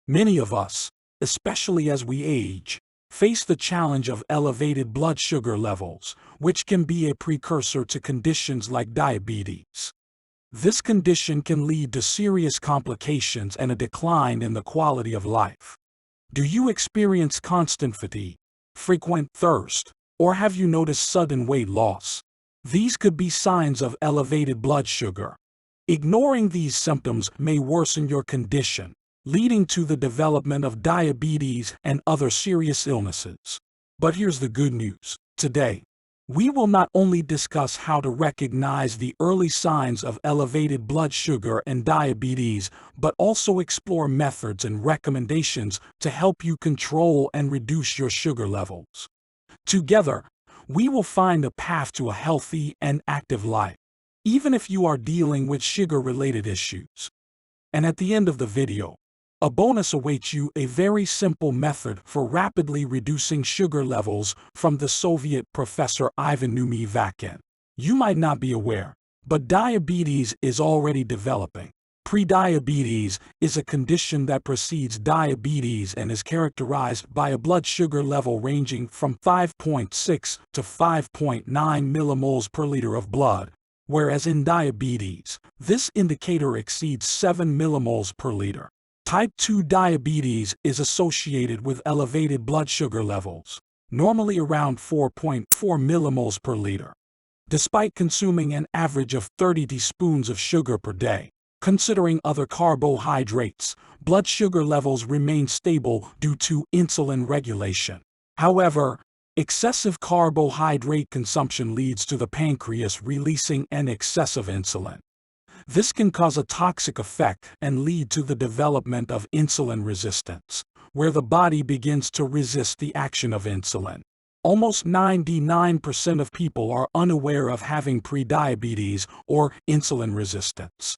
Many of us, especially as we age, face the challenge of elevated blood sugar levels, which can be a precursor to conditions like diabetes. This condition can lead to serious complications and a decline in the quality of life. Do you experience constant fatigue, frequent thirst, or have you noticed sudden weight loss? These could be signs of elevated blood sugar. Ignoring these symptoms may worsen your condition, leading to the development of diabetes and other serious illnesses. But here's the good news. Today, we will not only discuss how to recognize the early signs of elevated blood sugar and diabetes, but also explore methods and recommendations to help you control and reduce your sugar levels. Together, we will find a path to a healthy and active life, even if you are dealing with sugar-related issues. And at the end of the video, a bonus awaits you: a very simple method for rapidly reducing sugar levels from the Soviet professor Ivan Vakin. You might not be aware, but diabetes is already developing. Prediabetes is a condition that precedes diabetes and is characterized by a blood sugar level ranging from 5.6 to 5.9 millimoles per liter of blood, whereas in diabetes, this indicator exceeds 7 millimoles per liter. Type 2 diabetes is associated with elevated blood sugar levels, normally around 4.4 millimoles per liter. Despite consuming an average of 30 teaspoons of sugar per day, considering other carbohydrates, blood sugar levels remain stable due to insulin regulation. However, excessive carbohydrate consumption leads to the pancreas releasing an excess of insulin. This can cause a toxic effect and lead to the development of insulin resistance, where the body begins to resist the action of insulin. Almost 99% of people are unaware of having prediabetes or insulin resistance.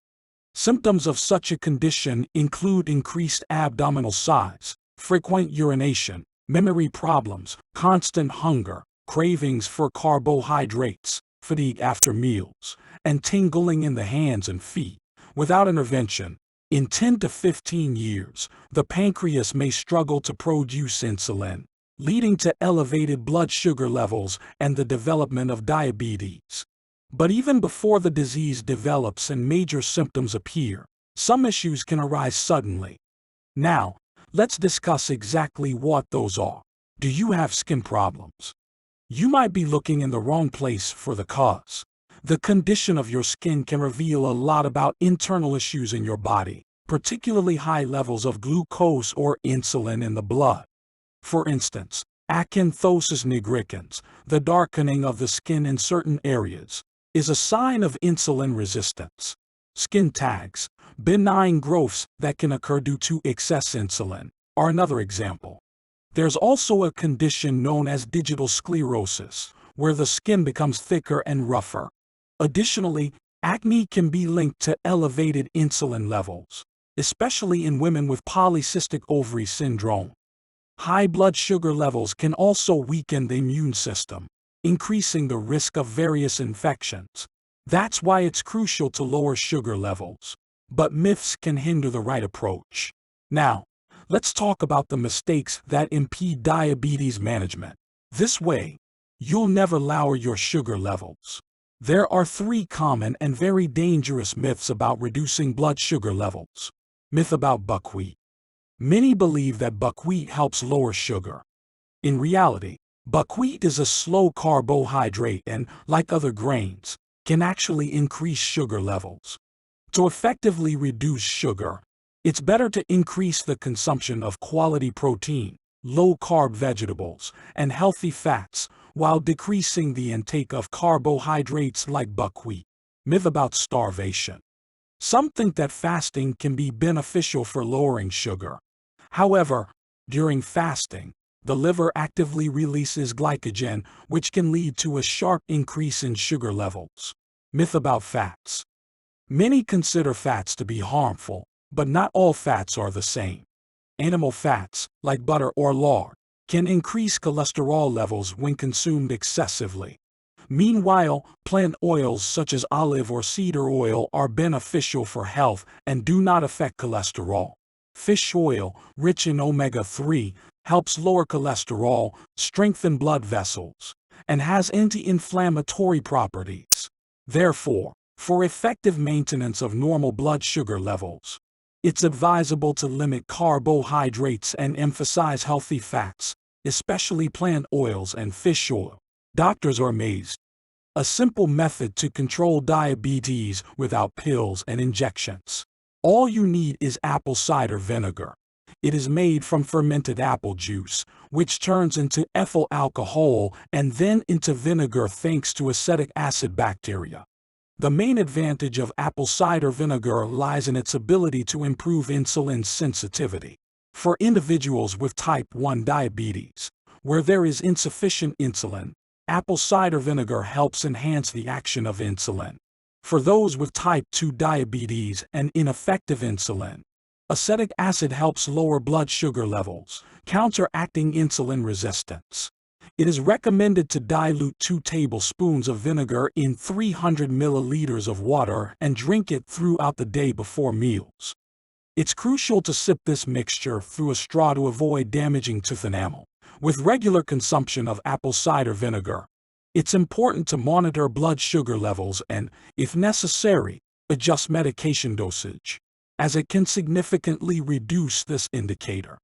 Symptoms of such a condition include increased abdominal size, frequent urination, memory problems, constant hunger, cravings for carbohydrates, fatigue after meals, and tingling in the hands and feet. Without intervention, in 10 to 15 years, the pancreas may struggle to produce insulin, leading to elevated blood sugar levels and the development of diabetes. But even before the disease develops and major symptoms appear, some issues can arise suddenly. Now, let's discuss exactly what those are. Do you have skin problems? You might be looking in the wrong place for the cause. The condition of your skin can reveal a lot about internal issues in your body, particularly high levels of glucose or insulin in the blood. For instance, acanthosis nigricans, the darkening of the skin in certain areas, is a sign of insulin resistance. Skin tags, benign growths that can occur due to excess insulin, are another example. There's also a condition known as digital sclerosis, where the skin becomes thicker and rougher. Additionally, acne can be linked to elevated insulin levels, especially in women with polycystic ovary syndrome. High blood sugar levels can also weaken the immune system, increasing the risk of various infections. That's why it's crucial to lower sugar levels. But myths can hinder the right approach. Now, let's talk about the mistakes that impede diabetes management. This way, you'll never lower your sugar levels. There are 3 common and very dangerous myths about reducing blood sugar levels. Myth about buckwheat. Many believe that buckwheat helps lower sugar. In reality, buckwheat is a slow carbohydrate and, like other grains, can actually increase sugar levels. To effectively reduce sugar, it's better to increase the consumption of quality protein, low-carb vegetables, and healthy fats, while decreasing the intake of carbohydrates like buckwheat. Myth about starvation. Some think that fasting can be beneficial for lowering sugar. However, during fasting, the liver actively releases glycogen, which can lead to a sharp increase in sugar levels. Myth about fats. Many consider fats to be harmful, but not all fats are the same. Animal fats, like butter or lard, can increase cholesterol levels when consumed excessively. Meanwhile, plant oils such as olive or cedar oil are beneficial for health and do not affect cholesterol. Fish oil, rich in omega-3, helps lower cholesterol, strengthen blood vessels, and has anti-inflammatory properties. Therefore, for effective maintenance of normal blood sugar levels, it's advisable to limit carbohydrates and emphasize healthy fats, especially plant oils and fish oil. Doctors are amazed. A simple method to control diabetes without pills and injections. All you need is apple cider vinegar. It is made from fermented apple juice, which turns into ethyl alcohol and then into vinegar thanks to acetic acid bacteria. The main advantage of apple cider vinegar lies in its ability to improve insulin sensitivity. For individuals with type 1 diabetes, where there is insufficient insulin, apple cider vinegar helps enhance the action of insulin. For those with type 2 diabetes and ineffective insulin, acetic acid helps lower blood sugar levels, counteracting insulin resistance. It is recommended to dilute 2 tablespoons of vinegar in 300 milliliters of water and drink it throughout the day before meals. It's crucial to sip this mixture through a straw to avoid damaging tooth enamel. With regular consumption of apple cider vinegar, it's important to monitor blood sugar levels and, if necessary, adjust medication dosage, as it can significantly reduce this indicator.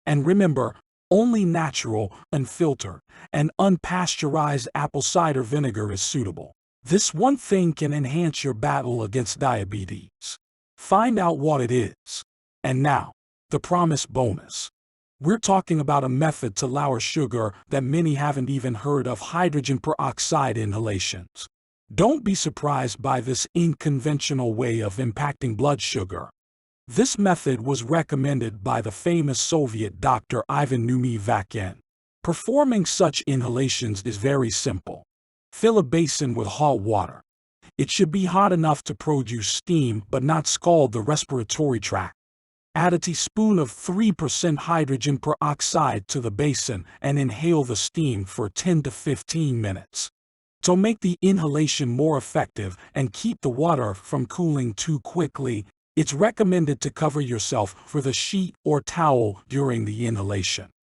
And remember, only natural, unfiltered, and unpasteurized apple cider vinegar is suitable. This one thing can enhance your battle against diabetes. Find out what it is. And now, the promised bonus. We're talking about a method to lower sugar that many haven't even heard of: hydrogen peroxide inhalations. Don't be surprised by this unconventional way of impacting blood sugar. This method was recommended by the famous Soviet doctor Ivan Numivakin. Performing such inhalations is very simple. Fill a basin with hot water. It should be hot enough to produce steam but not scald the respiratory tract. Add a teaspoon of 3% hydrogen peroxide to the basin and inhale the steam for 10 to 15 minutes. To make the inhalation more effective and keep the water from cooling too quickly, it's recommended to cover yourself with a sheet or towel during the inhalation.